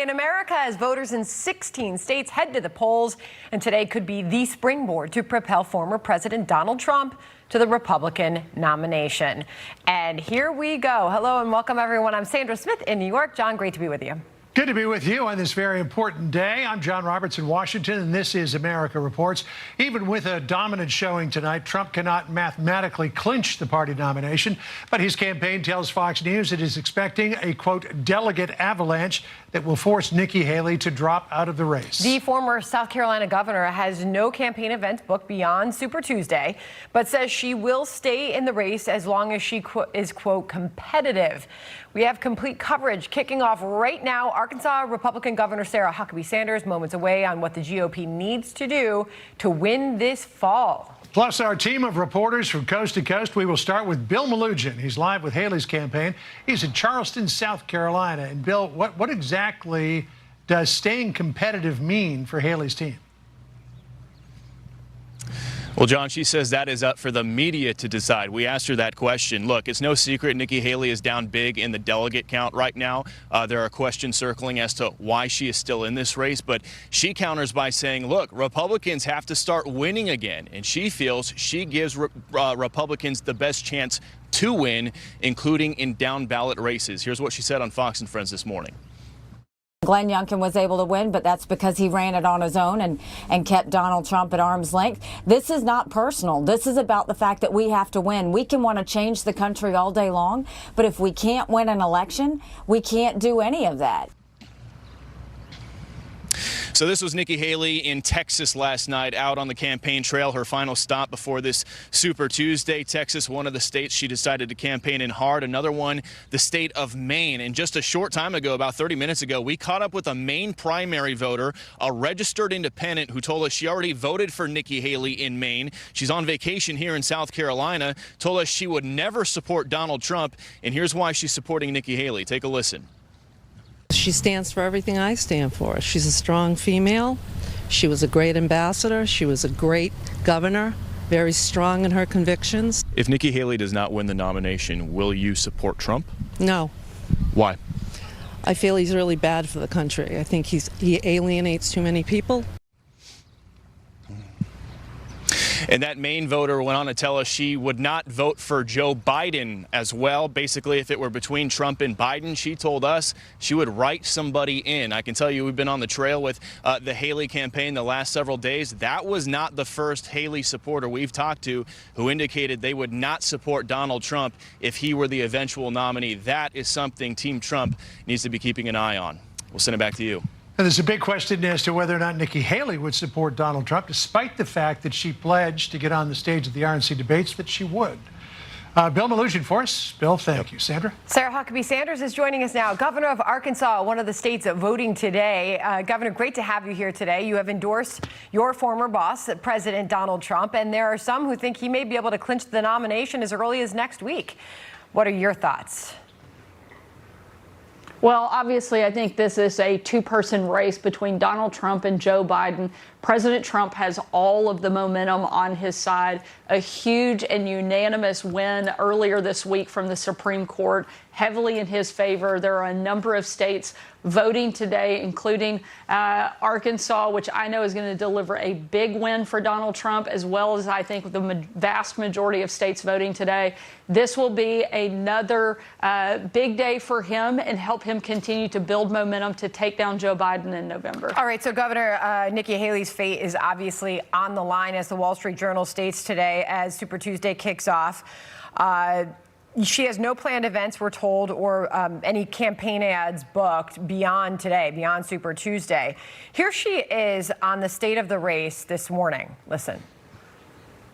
in America as voters in 16 states head to the polls. And today could be the springboard to propel former President Donald Trump to the Republican nomination. And here we go. Hello and welcome, everyone. I'm Sandra Smith in New York. John, great to be with you. Good to be with you on this very important day. I'm John Roberts in Washington, and this is America Reports. Even with a dominant showing tonight, Trump cannot mathematically clinch the party nomination, but his campaign tells Fox News it is expecting a, quote, delegate avalanche that will force Nikki Haley to drop out of the race. The former South Carolina governor has no campaign events booked beyond Super Tuesday, but says she will stay in the race as long as she is, quote, competitive. We have complete coverage kicking off right now. Arkansas Republican Governor Sarah Huckabee Sanders moments away on what the GOP needs to do to win this fall. Plus, our team of reporters from coast to coast. We will start with Bill Melugin. He's live with Haley's campaign. He's in Charleston, South Carolina. And Bill, what exactly does staying competitive mean for Haley's team? Well, John, she says that is up for the media to decide. We asked her that question. Look, it's no secret Nikki Haley is down big in the delegate count right now. There are questions circling as to why she is still in this race, but she counters by saying, look, Republicans have to start winning again, and she feels she gives Republicans the best chance to win, including in down ballot races. Here's what she said on Fox and Friends this morning. Glenn Youngkin was able to win, but that's because he ran it on his own and kept Donald Trump at arm's length. This is not personal. This is about the fact that we have to win. We can want to change the country all day long, but if we can't win an election, we can't do any of that. So this was Nikki Haley in Texas last night, out on the campaign trail, her final stop before this Super Tuesday. Texas, one of the states she decided to campaign in hard. Another one, the state of Maine. And just a short time ago, about 30 minutes ago, we caught up with a Maine primary voter, a registered independent, who told us she already voted for Nikki Haley in Maine. She's on vacation here in South Carolina, told us she would never support Donald Trump. And here's why she's supporting Nikki Haley. Take a listen. She stands for everything I stand for. She's a strong female. She was a great ambassador. She was a great governor, very strong in her convictions. If Nikki Haley does not win the nomination, will you support Trump? No. Why? I feel he's really bad for the country. I think he alienates too many people. And that Maine voter went on to tell us she would not vote for Joe Biden as well. Basically, if it were between Trump and Biden, she told us she would write somebody in. I can tell you we've been on the trail with the Haley campaign the last several days. That was not the first Haley supporter we've talked to who indicated they would not support Donald Trump if he were the eventual nominee. That is something Team Trump needs to be keeping an eye on. We'll send it back to you. And there's a big question as to whether or not Nikki Haley would support Donald Trump, despite the fact that she pledged to get on the stage of the RNC debates that she would. Bill Melugin for us. Bill, thank you. Sandra? Sarah Huckabee Sanders is joining us now. Governor of Arkansas, one of the states voting today. Governor, great to have you here today. You have endorsed your former boss, President Donald Trump, and there are some who think he may be able to clinch the nomination as early as next week. What are your thoughts? Well, obviously, I think this is a two-person race between Donald Trump and Joe Biden. President Trump has all of the momentum on his side. A huge and unanimous win earlier this week from the Supreme Court, heavily in his favor. There are a number of states voting today, including Arkansas, which I know is going to deliver a big win for Donald Trump, as well as I think the vast majority of states voting today. This will be another big day for him and help him continue to build momentum to take down Joe Biden in November. All right, so Governor, Nikki Haley's fate is obviously on the line, as the Wall Street Journal states today as Super Tuesday kicks off. She has no planned events, we're told, or any campaign ads booked beyond today, beyond Super Tuesday. Here she is on the state of the race this morning. Listen.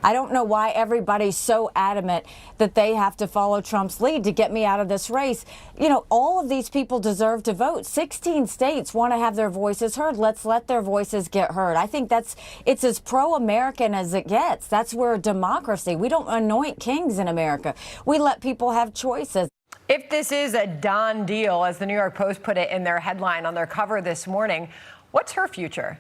I don't know why everybody's so adamant that they have to follow Trump's lead to get me out of this race. You know, all of these people deserve to vote. 16 states want to have their voices heard. Let's let their voices get heard. I think it's as pro-American as it gets. That's where democracy. We don't anoint kings in America. We let people have choices. If this is a done deal, as the New York Post put it in their headline on their cover this morning, what's her future?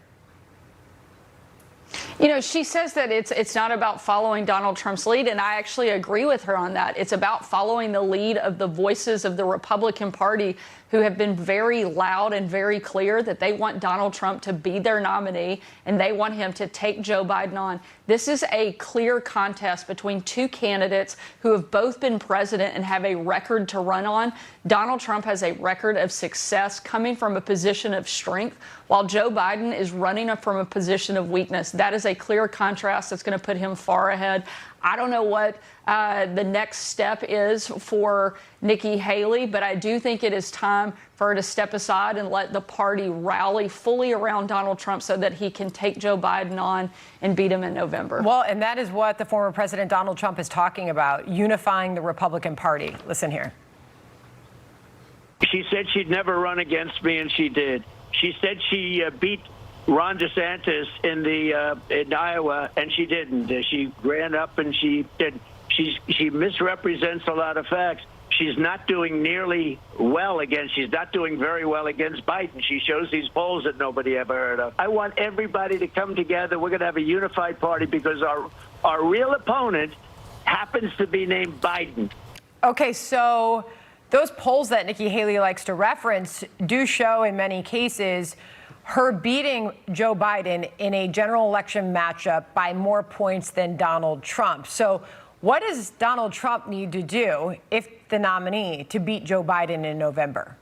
You know, she says that it's not about following Donald Trump's lead, and I actually agree with her on that. It's about following the lead of the voices of the Republican Party who have been very loud and very clear that they want Donald Trump to be their nominee and they want him to take Joe Biden on. This is a clear contest between two candidates who have both been president and have a record to run on. Donald Trump has a record of success coming from a position of strength, while Joe Biden is running from a position of weakness. That is a clear contrast that's going to put him far ahead. I don't know what the next step is for Nikki Haley, but I do think it is time for her to step aside and let the party rally fully around Donald Trump so that he can take Joe Biden on and beat him in November. Well, and that is what the former President Donald Trump is talking about, unifying the Republican Party. Listen here. She said she'd never run against me, and she did. She said she beat Ron DeSantis in Iowa, and she didn't. She ran up and she misrepresents a lot of facts. She's not doing nearly well against. She's not doing very well against Biden. She shows these polls that nobody ever heard of. I want everybody to come together. We're going to have a unified party because our real opponent happens to be named Biden. Okay, so those polls that Nikki Haley likes to reference do show in many cases her beating Joe Biden in a general election matchup by more points than Donald Trump. So what does Donald Trump need to do, if the nominee, to beat Joe Biden in November?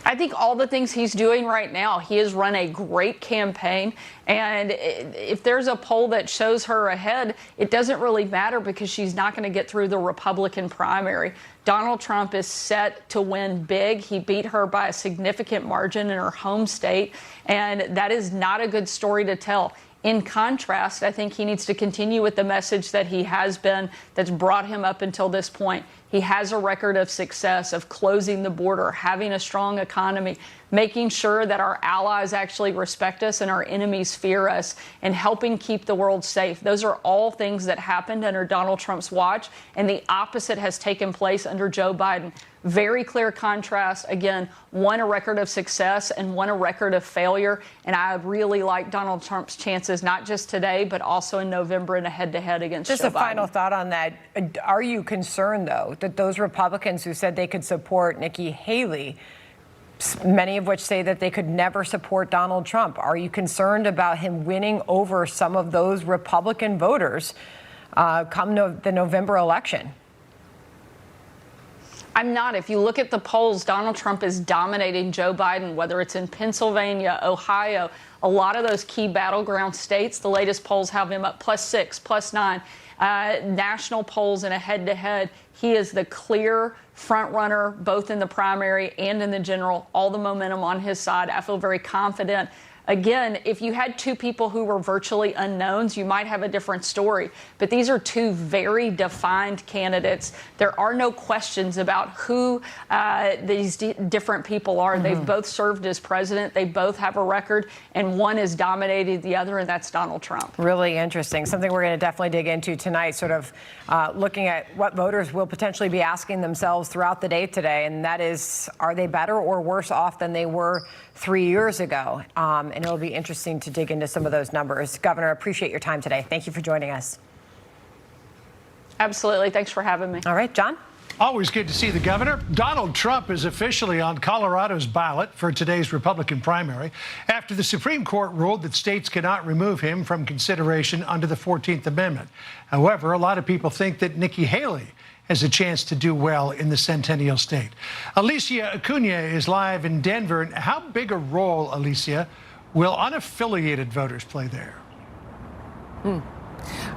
I think all the things he's doing right now, he has run a great campaign. And if there's a poll that shows her ahead, it doesn't really matter because she's not going to get through the Republican primary. Donald Trump is set to win big. He beat her by a significant margin in her home state. And that is not a good story to tell. In contrast, I think he needs to continue with the message that he has been, that's brought him up until this point. He has a record of success of closing the border, having a strong economy, making sure that our allies actually respect us and our enemies fear us, and helping keep the world safe. Those are all things that happened under Donald Trump's watch, and the opposite has taken place under Joe Biden. Very clear contrast. Again, one a record of success and one a record of failure. And I really like Donald Trump's chances, not just today, but also in November in a head-to-head against Joe Biden. Just a final thought on that. Are you concerned, though, that those Republicans who said they could support Nikki Haley, many of which say that they could never support Donald Trump, are you concerned about him winning over some of those Republican voters come the November election? I'm not. If you look at the polls, Donald Trump is dominating Joe Biden, whether it's in Pennsylvania, Ohio, a lot of those key battleground states. The latest polls have him up +6, +9. National polls in a head-to-head, he is the clear front runner, both in the primary and in the general. All the momentum on his side. I feel very confident. Again, if you had two people who were virtually unknowns, you might have a different story. But these are two very defined candidates. There are no questions about who these different people are. They've both served as president. They both have a record, and one has dominated the other, and that's Donald Trump. Really interesting. Something we're going to definitely dig into tonight, sort of looking at what voters will potentially be asking themselves throughout the day today, and that is, are they better or worse off than they were 3 years ago? And it'll be interesting to dig into some of those numbers. Governor, appreciate your time today. Thank you for joining us. Absolutely. Thanks for having me. All right, John? Always good to see the governor. Donald Trump is officially on Colorado's ballot for today's Republican primary after the Supreme Court ruled that states cannot remove him from consideration under the 14th Amendment. However, a lot of people think that Nikki Haley has a chance to do well in the Centennial State. Alicia Acuna is live in Denver. How big a role, Alicia, will unaffiliated voters play there?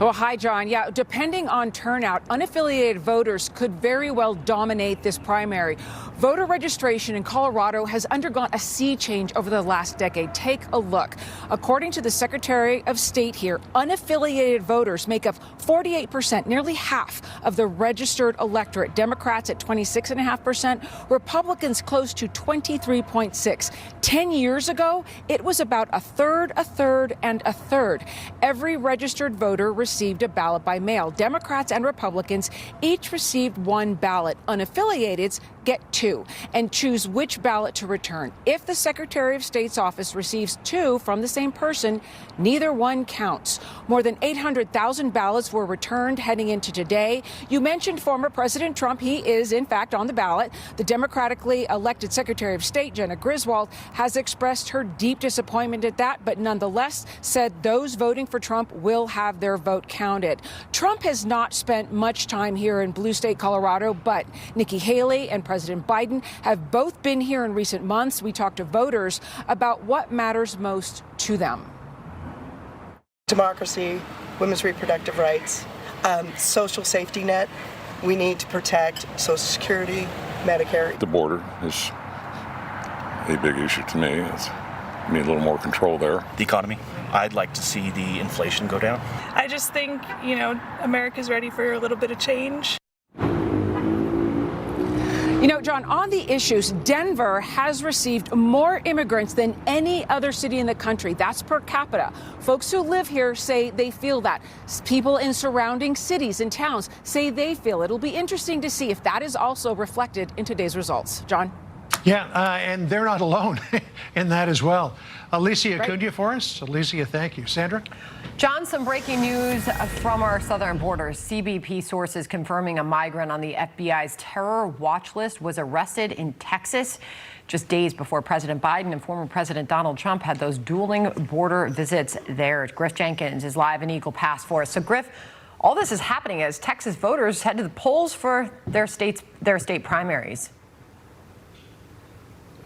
Well, hi, John. Yeah, depending on turnout, unaffiliated voters could very well dominate this primary. Voter registration in Colorado has undergone a sea change over the last decade. Take a look. According to the Secretary of State here, unaffiliated voters make up 48%, nearly half of the registered electorate. Democrats at 26.5%, Republicans close to 23.6%. 10 years ago, it was about a third, and a third. Every registered voter received a ballot by mail. Democrats and Republicans each received one ballot. Unaffiliateds get 2 and choose which ballot to return. If the Secretary of State's office receives 2 from the same person, neither one counts. More than 800,000 ballots were returned heading into today. You mentioned former President Trump. He is, in fact, on the ballot. The Democratically elected Secretary of State, Jenna Griswold, has expressed her deep disappointment at that, but nonetheless said those voting for Trump will have their vote counted. Trump has not spent much time here in blue state Colorado, but Nikki Haley and President Biden have both been here in recent months. We talked to voters about what matters most to them. Democracy, women's reproductive rights, social safety net. We need to protect Social Security, Medicare. The border is a big issue to me. We need a little more control there. The economy. I'd like to see the inflation go down. I just think, America's ready for a little bit of change. John, on the issues, Denver has received more immigrants than any other city in the country. That's per capita. Folks who live here say they feel that. People in surrounding cities and towns say they feel it. It'll be interesting to see if that is also reflected in today's results. John? Yeah, and they're not alone in that as well. Alicia Acuna for us. Alicia, thank you. Sandra? John, some breaking news from our southern borders. CBP sources confirming a migrant on the FBI's terror watch list was arrested in Texas just days before President Biden and former President Donald Trump had those dueling border visits there. Griff Jenkins is live in Eagle Pass for us. So, Griff, all this is happening as Texas voters head to the polls for their state primaries.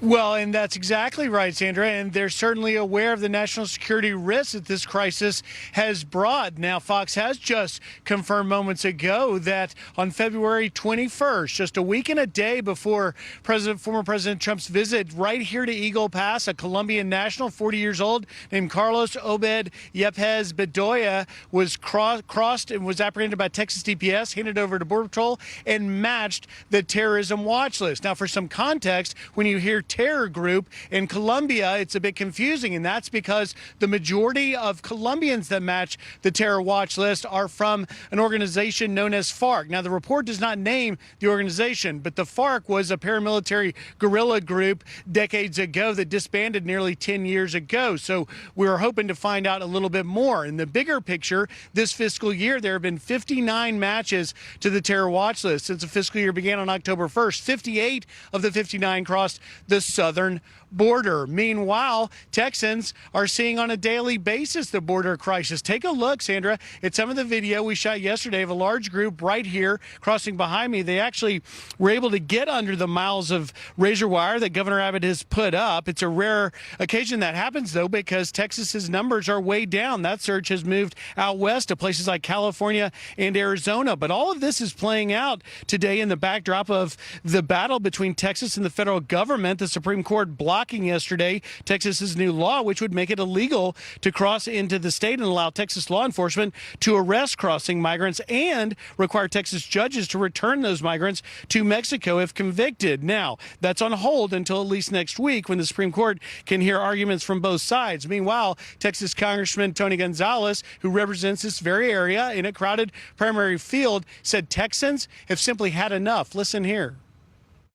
Well, and that's exactly right, Sandra. And they're certainly aware of the national security risks that this crisis has brought. Now, Fox has just confirmed moments ago that on February 21st, just a week and a day before former President Trump's visit right here to Eagle Pass, a Colombian national, 40 years old, named Carlos Obed Yepes Bedoya was crossed and was apprehended by Texas DPS, handed over to Border Patrol, and matched the terrorism watch list. Now, for some context, when you hear terror group in Colombia, it's a bit confusing, and that's because the majority of Colombians that match the terror watch list are from an organization known as FARC. Now, the report does not name the organization, but the FARC was a paramilitary guerrilla group decades ago that disbanded nearly 10 years ago. So we're hoping to find out a little bit more. In the bigger picture, this fiscal year, there have been 59 matches to the terror watch list since the fiscal year began on October 1st. 58 of the 59 crossed the southern border. Meanwhile, Texans are seeing on a daily basis the border crisis. Take a look, Sandra, at some of the video we shot yesterday of a large group right here crossing behind me. They actually were able to get under the miles of razor wire that Governor Abbott has put up. It's a rare occasion that happens, though, because Texas's numbers are way down. That surge has moved out west to places like California and Arizona. But all of this is playing out today in the backdrop of the battle between Texas and the federal government. The Supreme Court blocking yesterday Texas's new law, which would make it illegal to cross into the state and allow Texas law enforcement to arrest crossing migrants and require Texas judges to return those migrants to Mexico if convicted. Now, that's on hold until at least next week when the Supreme Court can hear arguments from both sides. Meanwhile, Texas Congressman Tony Gonzalez, who represents this very area in a crowded primary field, said Texans have simply had enough. Listen here.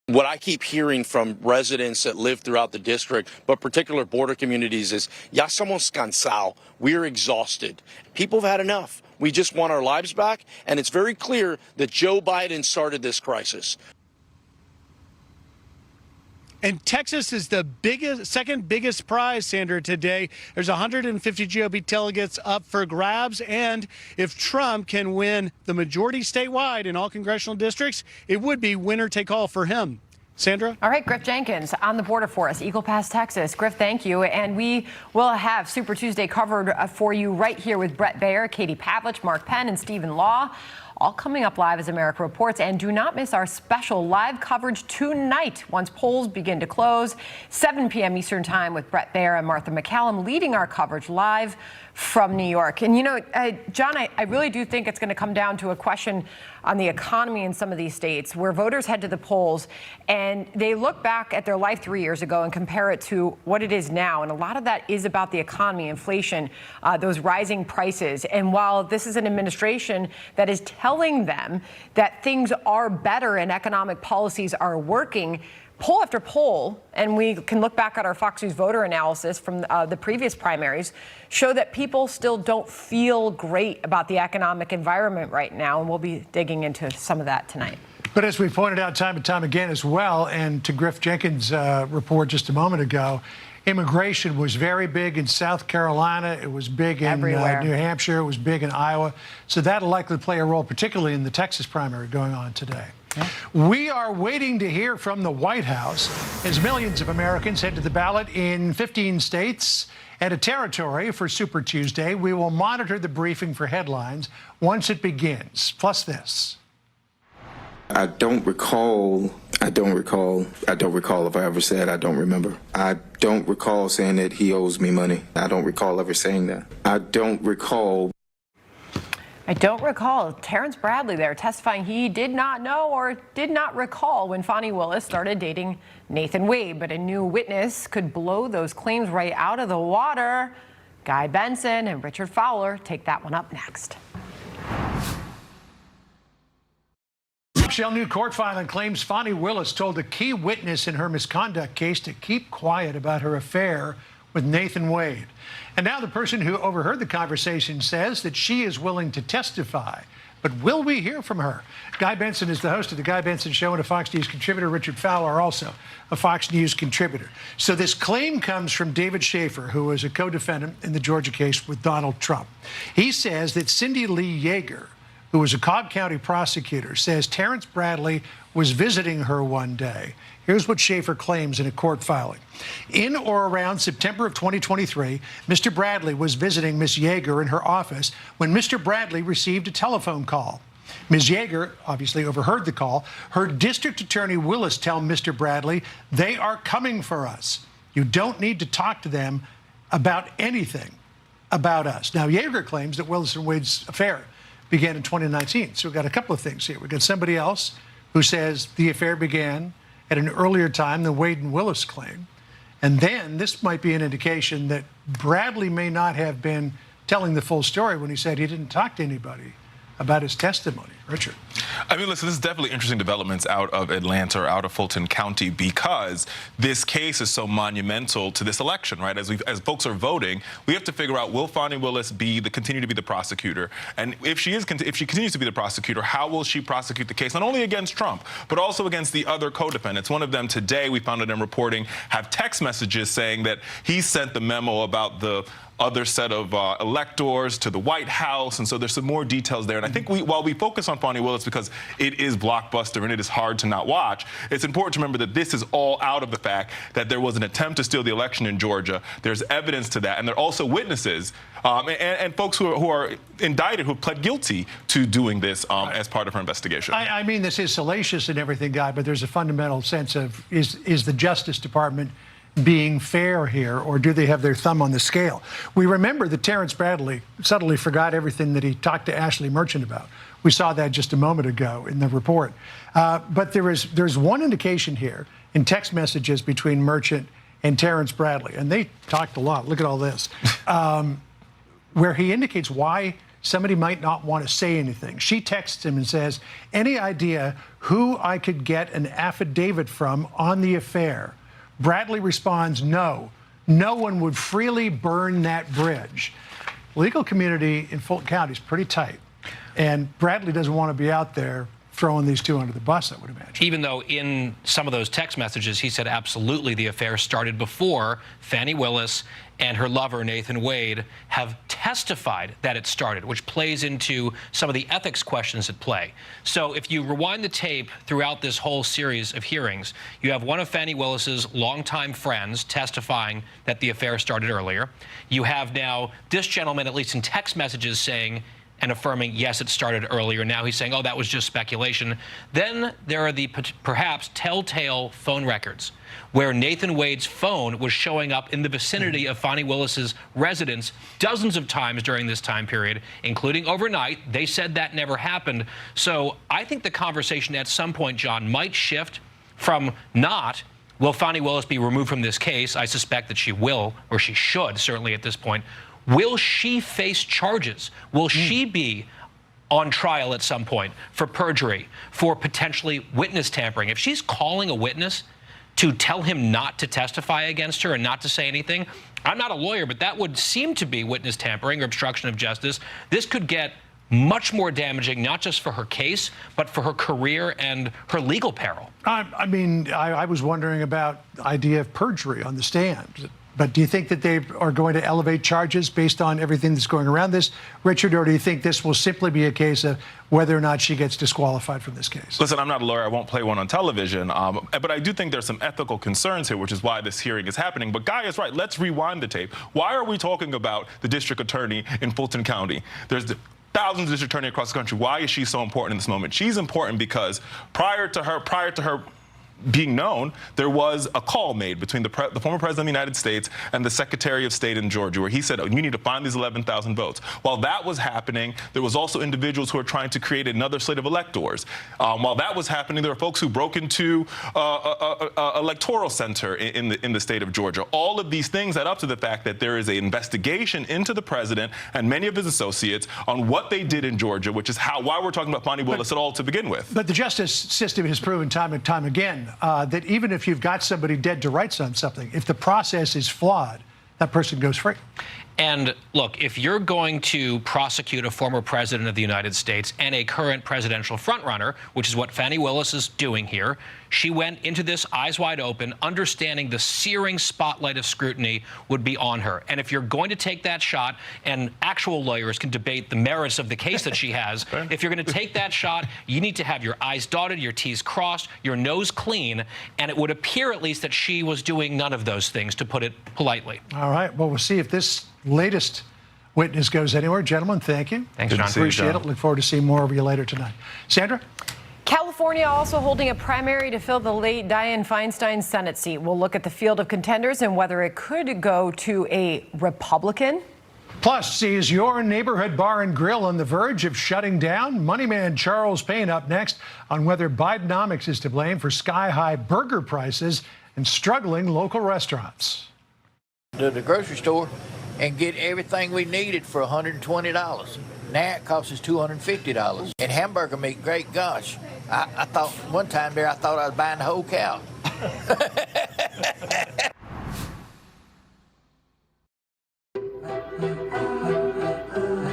What I keep hearing from residents that live throughout the district, but particular border communities, is, ya somos cansado. We're exhausted. People have had enough. We just want our lives back. And it's very clear that Joe Biden started this crisis. And Texas is the second biggest prize, Sandra, today. There's 150 GOP delegates up for grabs. And if Trump can win the majority statewide in all congressional districts, it would be winner take all for him. Sandra? All right, Griff Jenkins on the border for us, Eagle Pass, Texas. Griff, thank you. And we will have Super Tuesday covered for you right here with Brett Baer, Katie Pavlich, Mark Penn, and Stephen Law. All coming up live as America Reports. And do not miss our special live coverage tonight once polls begin to close. 7 p.m. Eastern Time with Brett Baer and Martha McCallum leading our coverage live from New York. And, John, I really do think it's going to come down to a question on the economy in some of these states where voters head to the polls and they look back at their life 3 years ago and compare it to what it is now. And a lot of that is about the economy, inflation, those rising prices. And while this is an administration that is telling telling them that things are better and economic policies are working. Poll after poll, and we can look back at our Fox News voter analysis from the previous primaries, show that people still don't feel great about the economic environment right now, and we'll be digging into some of that tonight. But as we pointed out time and time again as well, and to Griff Jenkins' report just a moment ago, immigration was very big in South Carolina. It was big in New Hampshire. It was big in Iowa. So that'll likely play a role, particularly in the Texas primary going on today. We are waiting to hear from the White House as millions of Americans head to the ballot in 15 states and a territory for Super Tuesday. We will monitor the briefing for headlines once it begins. Plus this. I don't recall if I ever said I don't remember. I don't recall saying that he owes me money. I don't recall ever saying that. I don't recall. Terrence Bradley there testifying he did not know or did not recall when Fani Willis started dating Nathan Wade. But a new witness could blow those claims right out of the water. Guy Benson and Richard Fowler take that one up next. Shell new court filing claims Fani Willis told a key witness in her misconduct case to keep quiet about her affair with Nathan Wade. And now the person who overheard the conversation says that she is willing to testify. But will we hear from her? Guy Benson is the host of the Guy Benson Show and a Fox News contributor. Richard Fowler, also a Fox News contributor. So this claim comes from David Schaefer, who was a co-defendant in the Georgia case with Donald Trump. He says that Cindy Lee Yeager, who was a Cobb County prosecutor, says Terrence Bradley was visiting her one day. Here's what Schaefer claims in a court filing. In or around September of 2023, Mr. Bradley was visiting Ms. Yeager in her office when Mr. Bradley received a telephone call. Ms. Yeager obviously overheard the call. Heard District Attorney Willis tell Mr. Bradley, "They are coming for us. You don't need to talk to them about anything about us." Now, Yeager claims that Willis and Wade's affair began in 2019. So we've got a couple of things here. We've got somebody else who says the affair began at an earlier time than Wade and Willis claim. And then this might be an indication that Bradley may not have been telling the full story when he said he didn't talk to anybody about his testimony. Richard. I mean, listen, this is definitely interesting developments out of Atlanta or out of Fulton County because this case is so monumental to this election, right? As folks are voting, we have to figure out, will Fani Willis continue to be the prosecutor? And if she continues to be the prosecutor, how will she prosecute the case, not only against Trump, but also against the other co-defendants? One of them today, we found it in reporting, have text messages saying that he sent the memo about the other set of electors to the White House, and so there's some more details there. And I think while we focus on Fani Willis because it is blockbuster and it is hard to not watch, it's important to remember that this is all out of the fact that there was an attempt to steal the election in Georgia. There's evidence to that, and there are also witnesses and folks who are indicted who pled guilty to doing this as part of her investigation. I mean, this is salacious and everything, Guy, but there's a fundamental sense of is the Justice Department being fair here, or do they have their thumb on the scale? We remember that Terrence Bradley subtly forgot everything that he talked to Ashley Merchant about. We saw that just a moment ago in the report. But there's one indication here in text messages between Merchant and Terrence Bradley, and they talked a lot. Look at all this, where he indicates why somebody might not want to say anything. She texts him and says, "Any idea who I could get an affidavit from on the affair?" Bradley responds, "No. No one would freely burn that bridge." Legal community in Fulton County is pretty tight, and Bradley doesn't want to be out there throwing these two under the bus, I would imagine. Even though in some of those text messages, he said absolutely the affair started before Fani Willis and her lover, Nathan Wade, have testified that it started, which plays into some of the ethics questions at play. So if you rewind the tape throughout this whole series of hearings, you have one of Fani Willis's longtime friends testifying that the affair started earlier. You have now this gentleman, at least in text messages, saying and affirming, yes, it started earlier. Now he's saying, oh, that was just speculation. Then there are the perhaps telltale phone records where Nathan Wade's phone was showing up in the vicinity of Fani Willis's residence dozens of times during this time period, including overnight. They said that never happened. So I think the conversation at some point, John, might shift from not, will Fani Willis be removed from this case? I suspect that she will, or she should, certainly at this point. Will she face charges? Will she be on trial at some point for perjury, for potentially witness tampering, if she's calling a witness to tell him not to testify against her and not to say anything, I'm not a lawyer, but that would seem to be witness tampering or obstruction of justice. This could get much more damaging, not just for her case, but for her career and her legal peril. I was wondering about the idea of perjury on the stand. But do you think that they are going to elevate charges based on everything that's going around this, Richard, or do you think this will simply be a case of whether or not she gets disqualified from this case? Listen, I'm not a lawyer. I won't play one on television. But I do think there's some ethical concerns here, which is why this hearing is happening. But Guy is right. Let's rewind the tape. Why are we talking about the district attorney in Fulton County? There's thousands of district attorneys across the country. Why is she so important in this moment? She's important because prior to her being known, there was a call made between the former president of the United States and the Secretary of State in Georgia, where he said, you need to find these 11,000 votes. While that was happening, there was also individuals who were trying to create another slate of electors. While that was happening, there were folks who broke into electoral center in the state of Georgia. All of these things add up to the fact that there is an investigation into the president and many of his associates on what they did in Georgia, which is why we're talking about Fani Willis at all to begin with. But the justice system has proven time and time again that even if you've got somebody dead to rights on something, if the process is flawed, that person goes free. And look, if you're going to prosecute a former president of the United States and a current presidential frontrunner, which is what Fani Willis is doing here, she went into this eyes wide open, understanding the searing spotlight of scrutiny would be on her. And if you're going to take that shot, and actual lawyers can debate the merits of the case that she has, if you're going to take that shot, you need to have your I's dotted, your T's crossed, your nose clean. And it would appear at least that she was doing none of those things, to put it politely. All right. Well, we'll see if this latest witness goes anywhere. Gentlemen, thank you. Thanks, John. Appreciate it. Look forward to seeing more of you later tonight. Sandra? California also holding a primary to fill the late Dianne Feinstein Senate seat. We'll look at the field of contenders and whether it could go to a Republican. Plus, sees your neighborhood bar and grill on the verge of shutting down? Moneyman Charles Payne up next on whether Bidenomics is to blame for sky-high burger prices and struggling local restaurants. To the grocery store and get everything we needed for $120. Now it costs us $250. And hamburger meat, great gosh. I thought one time there, I thought I was buying the whole cow. The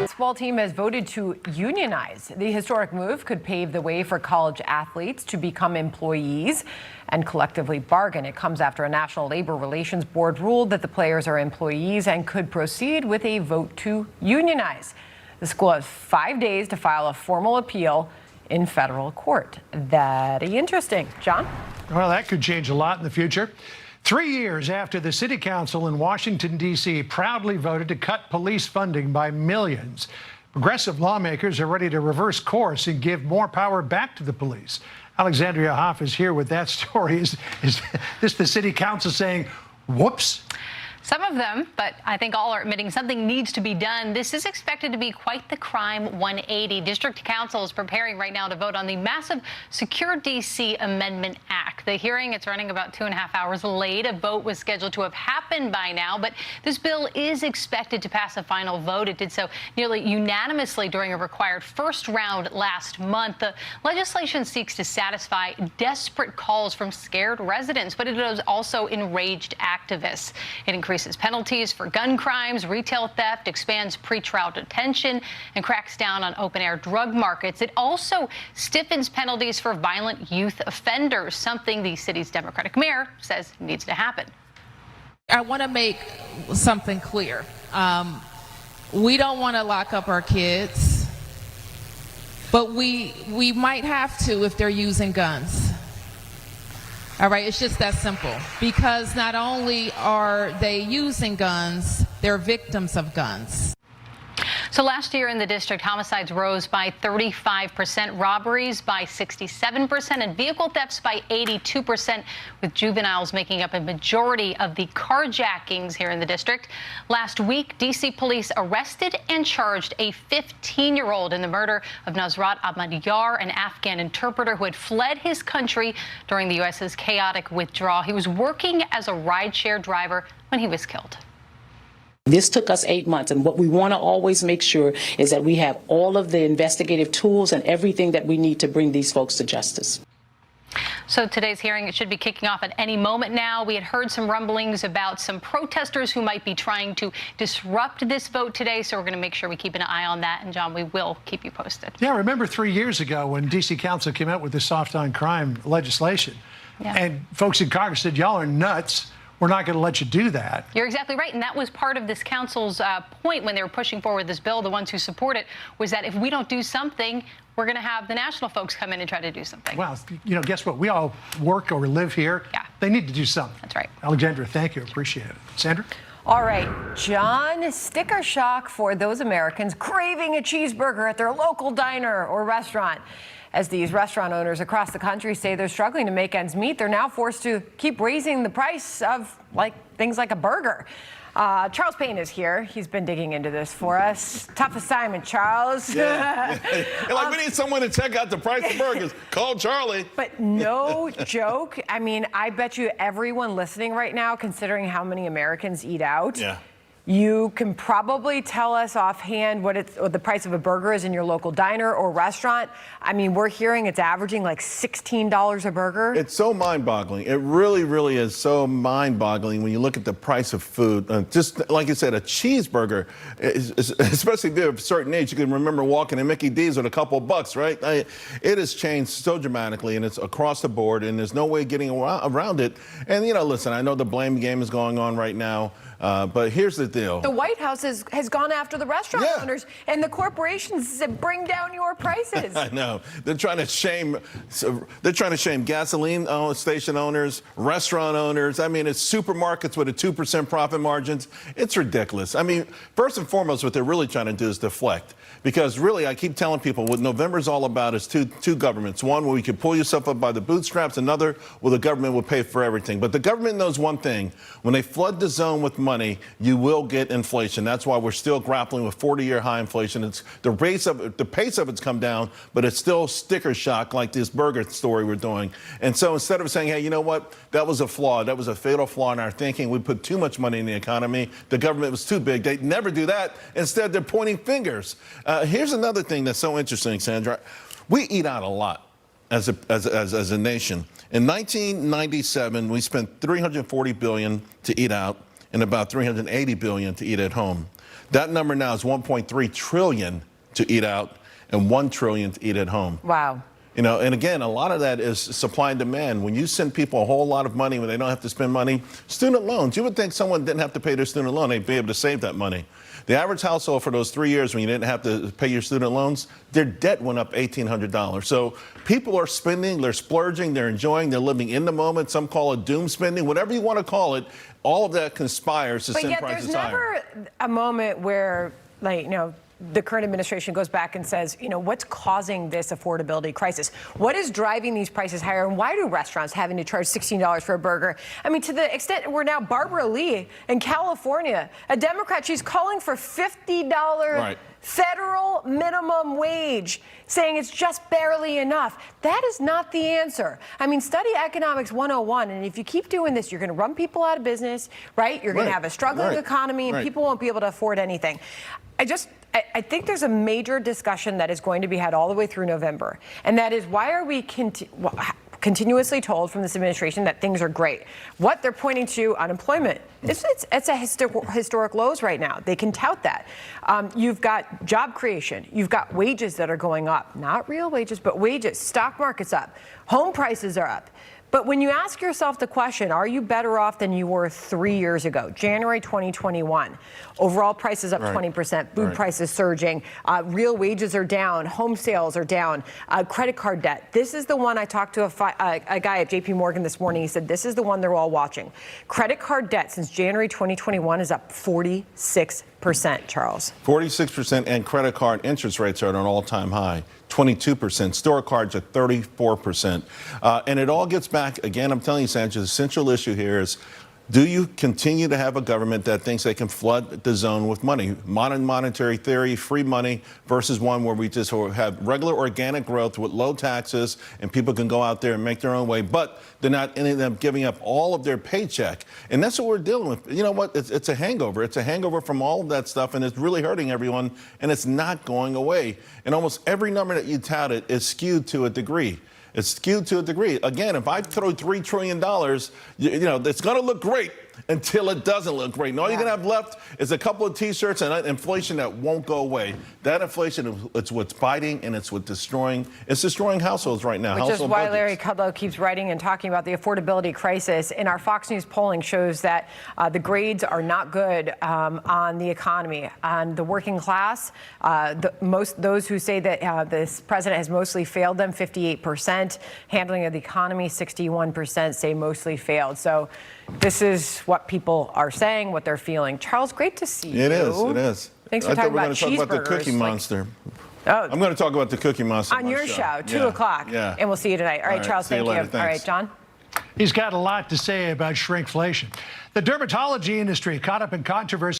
baseball team has voted to unionize. The historic move could pave the way for college athletes to become employees and collectively bargain. It comes after a National Labor Relations Board ruled that the players are employees and could proceed with a vote to unionize. The school has 5 days to file a formal appeal in federal court. Very interesting. John? Well, that could change a lot in the future. 3 years after the city council in Washington, D.C. proudly voted to cut police funding by millions, progressive lawmakers are ready to reverse course and give more power back to the police. Alexandria Hoff is here with that story. Is this the city council saying, whoops? Some of them, but I think all are admitting something needs to be done. This is expected to be quite the crime 180. District Council is preparing right now to vote on the massive Secure D.C. Amendment Act. The hearing, it's running about 2.5 hours late. A vote was scheduled to have happened by now, but this bill is expected to pass a final vote. It did so nearly unanimously during a required first round last month. The legislation seeks to satisfy desperate calls from scared residents, but it is also enraged activists. It increases penalties for gun crimes, retail theft, expands pretrial detention, and cracks down on open-air drug markets. It also stiffens penalties for violent youth offenders, something the city's Democratic mayor says needs to happen. I want to make something clear. We don't want to lock up our kids, but we might have to if they're using guns. All right, it's just that simple. Because not only are they using guns, they're victims of guns. So last year in the district, homicides rose by 35%, robberies by 67%, and vehicle thefts by 82%, with juveniles making up a majority of the carjackings here in the district. Last week, D.C. police arrested and charged a 15-year-old in the murder of Nasrat Ahmadiyar, an Afghan interpreter who had fled his country during the U.S.'s chaotic withdrawal. He was working as a rideshare driver when he was killed. This took us 8 months, and what we want to always make sure is that we have all of the investigative tools and everything that we need to bring these folks to justice. So today's hearing, it should be kicking off at any moment now. We had heard some rumblings about some protesters who might be trying to disrupt this vote today, so we're going to make sure we keep an eye on that. And, John, we will keep you posted. Yeah, remember 3 years ago when D.C. Council came out with the soft on crime legislation, and folks in Congress said, y'all are nuts. We're not going to let you do that. You're exactly right. And that was part of this council's point when they were pushing forward this bill. The ones who support it was that if we don't do something, we're going to have the national folks come in and try to do something. Well, you know, guess what? We all work or live here. Yeah. They need to do something. That's right. Alexandra, thank you. Appreciate it. Sandra? All right, John, sticker shock for those Americans craving a cheeseburger at their local diner or restaurant. As these restaurant owners across the country say they're struggling to make ends meet, they're now forced to keep raising the price of things like a burger. Charles Payne is here. He's been digging into this for us. Tough assignment, Charles. Yeah. We need someone to check out the price of burgers. Call Charlie. But no joke. I mean, I bet you everyone listening right now, considering how many Americans eat out, you can probably tell us offhand what the price of a burger is in your local diner or restaurant. I mean, we're hearing it's averaging like $16 a burger. It's so mind-boggling. It really, really is so mind-boggling when you look at the price of food. Just like you said, a cheeseburger, especially if you're of a certain age, you can remember walking in Mickey D's with a couple of bucks, right? It has changed so dramatically, and it's across the board, and there's no way getting around it. And, you know, listen, I know the blame game is going on right now. But here's the deal. The White House has gone after the restaurant owners, and the corporations said, bring down your prices. I know. They're trying to shame gasoline station owners, restaurant owners. I mean, it's supermarkets with a 2% profit margins. It's ridiculous. I mean, first and foremost, what they're really trying to do is deflect. Because really, I keep telling people what November's all about is two governments. One where you can pull yourself up by the bootstraps, another where the government will pay for everything. But the government knows one thing. When they flood the zone with money, you will get inflation. That's why we're still grappling with 40-year high inflation. It's the pace of it's come down, but it's still sticker shock like this burger story we're doing. And so instead of saying, hey, you know what, that was a flaw, that was a fatal flaw in our thinking, we put too much money in the economy, the government was too big, they'd never do that. Instead, they're pointing fingers. Here's another thing that's so interesting, Sandra. We eat out a lot as a nation. In 1997, we spent $340 billion to eat out and about $380 billion to eat at home. That number now is $1.3 trillion to eat out and $1 trillion to eat at home. Wow. You know, and again, a lot of that is supply and demand. When you send people a whole lot of money when they don't have to spend money, student loans, you would think someone didn't have to pay their student loan, they'd be able to save that money. The average household for those 3 years when you didn't have to pay your student loans, their debt went up $1,800. So people are spending, they're splurging, they're enjoying, they're living in the moment. Some call it doom spending, whatever you want to call it. All of that conspires to send prices higher. But yet there's never a moment where, the current administration goes back and says, what's causing this affordability crisis? What is driving these prices higher? And why do restaurants having to charge $16 for a burger? I mean, to the extent where now Barbara Lee in California, a Democrat, she's calling for $50 federal minimum wage, saying it's just barely enough. That is not the answer. I mean, study Economics 101, and if you keep doing this, you're going to run people out of business, right? You're going to have a struggling economy, and people won't be able to afford anything. I think there's a major discussion that is going to be had all the way through November, and that is why are we continuously told from this administration that things are great? What they're pointing to, unemployment, it's a historic lows right now. They can tout that. You've got job creation. You've got wages that are going up, not real wages, but wages. Stock market's up. Home prices are up. But when you ask yourself the question, are you better off than you were 3 years ago, January 2021? Overall prices up 20%, food prices surging, real wages are down, home sales are down, credit card debt. This is the one I talked to a guy at JP Morgan this morning. He said this is the one they're all watching. Credit card debt since January 2021 is up 46%, Charles. 46%, and credit card interest rates are at an all-time high. 22%. Store cards at 34%. And it all gets back, again, I'm telling you, Sanchez, the central issue here is Do you continue to have a government that thinks they can flood the zone with money? Modern monetary theory, free money, versus one where we just have regular organic growth with low taxes and people can go out there and make their own way, but they're not ending up giving up all of their paycheck. And that's what we're dealing with. You know what? It's a hangover. It's a hangover from all of that stuff, and it's really hurting everyone, and it's not going away. And almost every number that you touted is skewed to a degree. It's skewed to a degree. Again, if I throw $3 trillion, you know, it's going to look great until it doesn't look great. And all you're going to have left is a couple of T-shirts and inflation that won't go away. That inflation, it's what's biting and it's what's destroying. It's destroying households right now. Which is why Larry Kudlow keeps writing and talking about the affordability crisis. And our Fox News polling shows that the grades are not good on the economy. On the working class, those who say that this president has mostly failed them, 58%. Handling of the economy, 61% say mostly failed. So this is what people are saying, what they're feeling. Charles, great to see you. It is. Thanks for talking about cheeseburgers. I thought we were going to talk about the Cookie Monster. I'm going to talk about the Cookie Monster on your show, 2 o'clock. Yeah. And we'll see you tonight. All right, Charles, thank you. Later. All right, John. He's got a lot to say about shrinkflation. The dermatology industry caught up in controversy.